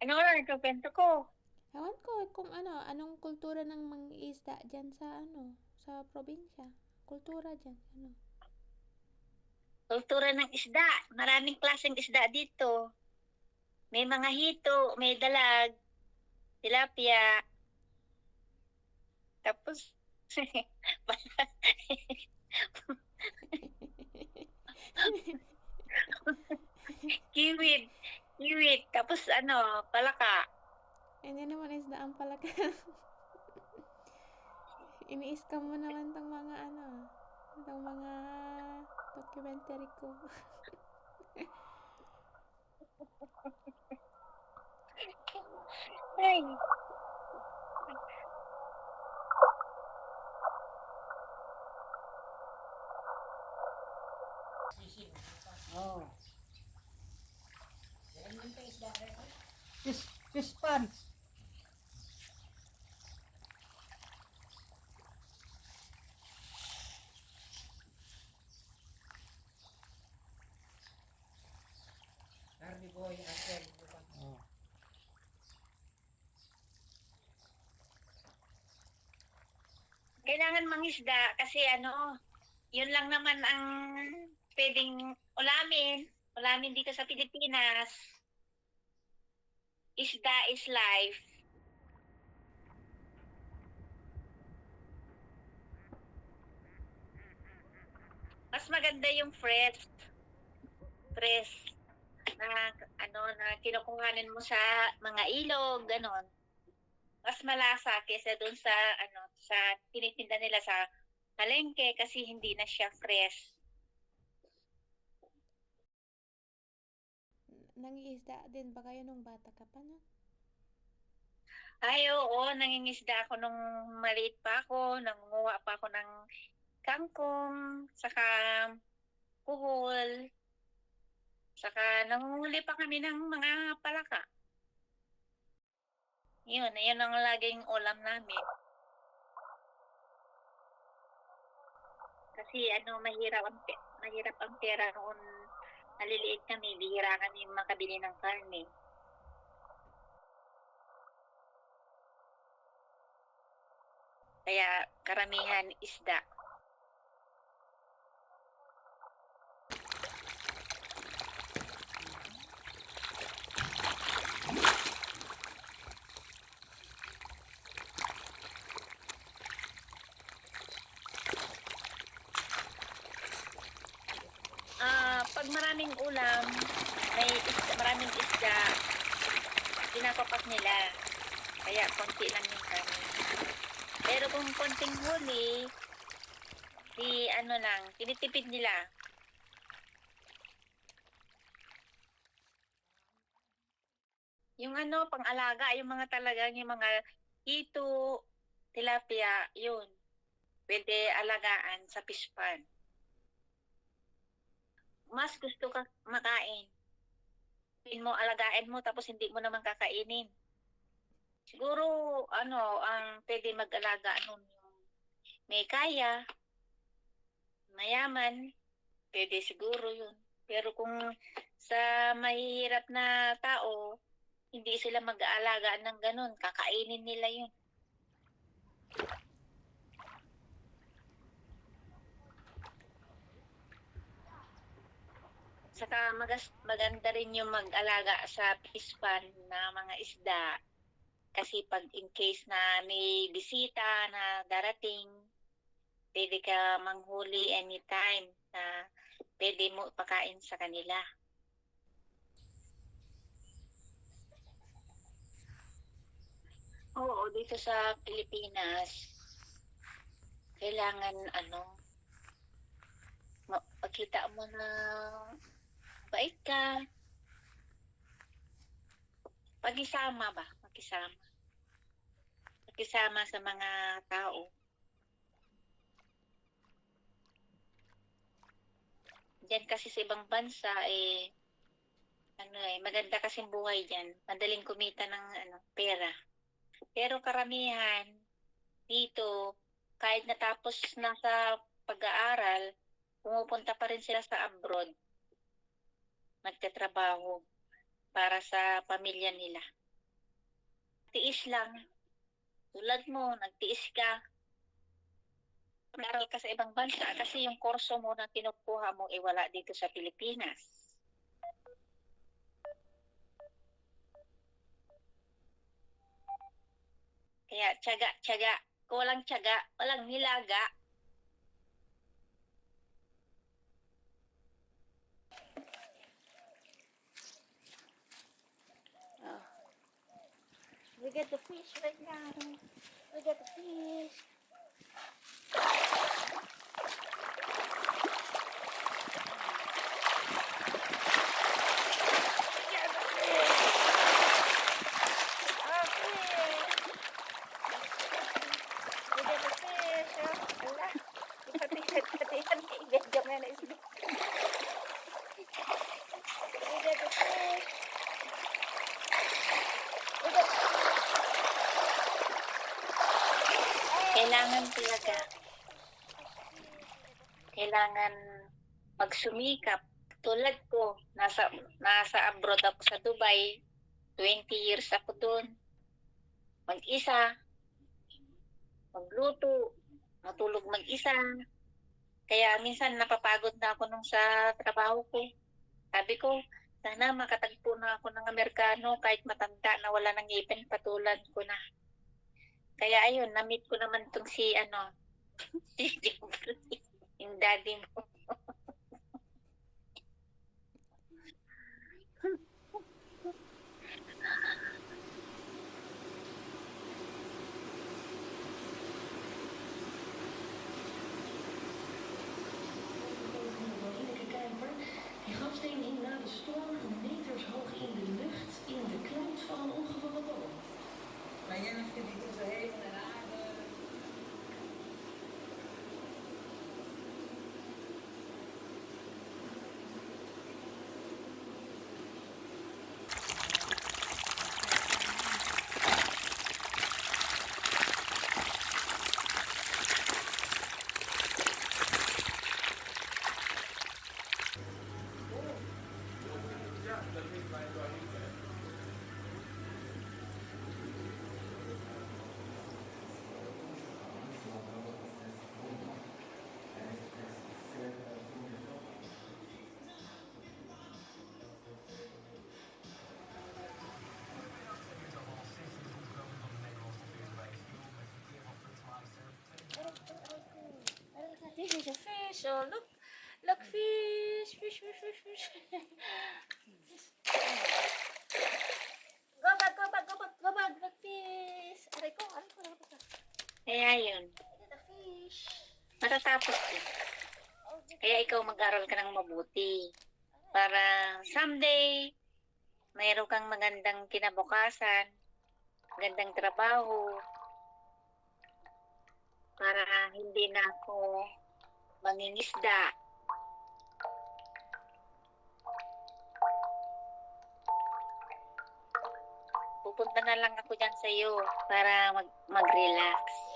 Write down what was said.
Ano nga nagkukwento ko? Ewan ko kung anong kultura ng mangingisda dyan sa sa probinsya. Kultura dyan, Kultura ng isda. Maraming klaseng isda dito. May mga hito, may dalag, tilapia. Tapos, kiwit. Kiwit. Tapos palaka. Hindi naman isda ang palaka. Ini-scam mo naman tong mga tong mga documentary ko. Ay, Oh. Fish pan. Oh. kailangan mangisda kasi yun lang naman ang pwedeng ulamin. Ulamin dito sa Pilipinas. Isda is life. Mas maganda yung fresh na na kinukuhanin mo sa mga ilog, ganon. Mas malasa kaysa doon sa sa tinitinda nila sa palengke kasi hindi na siya fresh. Nangiisda din ba kayo nung bata ka pa, no? Ay, oo, nangingisda ako nung maliit pa ako, nangunguha pa ako ng kangkong, saka kuhol, saka nangunghuli pa kami ng mga palaka. Yun ang laging ulam namin. Kasi mahirap ang pera noon maliliit kami, bihira kami makabili ng karne. Kaya karamihan isda. Pag maraming ulam, maraming isda, pinapapak nila. Kaya konti lang yung kami. Pero kung konting huli, tinitipid nila. Yung pang-alaga, yung mga talagang yung mga hito, tilapia, yun. Pwede alagaan sa fish pan. Mas gusto ka makain. Alagain mo tapos hindi mo naman kakainin. Siguro ang pwede mag-alaga nun yung may kaya, mayaman, pwede siguro yun. Pero kung sa mahihirap na tao, hindi sila mag-aalaga ng ganun, kakainin nila yun. Saka maganda rin yung mag-alaga sa fish pan na mga isda. Kasi pag in case na may bisita na darating, pwede ka manghuli anytime na pwede mo ipakain sa kanila. Oo, dito sa Pilipinas, kailangan pagkita mo na bait ka, pakisama ba? Pakisama sa mga tao. Diyan kasi sa ibang bansa, maganda kasing buhay diyan. Madaling kumita ng pera. Pero karamihan dito, kahit natapos na sa pag-aaral, pumupunta pa rin sila sa abroad. Nagtatrabaho para sa pamilya nila. tiis lang. Tulad mo, nagtiis ka. Nag-aral ka sa ibang bansa kasi yung kurso mo na kinukuha mo wala dito sa Pilipinas. Kaya tiyaga. Kung walang tiyaga, walang nilaga. Oh. We get the fish right now. We get the fish. Kailangan magsumikap. Tulad ko, nasa abroad ako sa Dubai, 20 years ako doon. Mag-isa, magluto, matulog mag-isa. Kaya minsan napapagod na ako nung sa trabaho ko. Sabi ko, sana makatagpo na ako ng Amerikano kahit matanda na wala nang ngipin, patulad ko na. Kaya ayun, na-meet ko naman tong si si Jeffrey, yung daddy mo. Die grafsteen hing na de storm meters hoog in de lucht in de kluit van een omgevallen boom. Maar jij hebt die tussen hemel en aarde. This is a fish. Oh, look, fish. Go back, look, fish. Aray ko. Kaya yun. The fish. Matatapos yun. Kaya ikaw mag-aral ka ng mabuti. Para someday, mayroon kang magandang kinabukasan, magandang trabaho, para hindi na ako mangingisda. Pupunta na lang ako dyan sa iyo para mag-relax.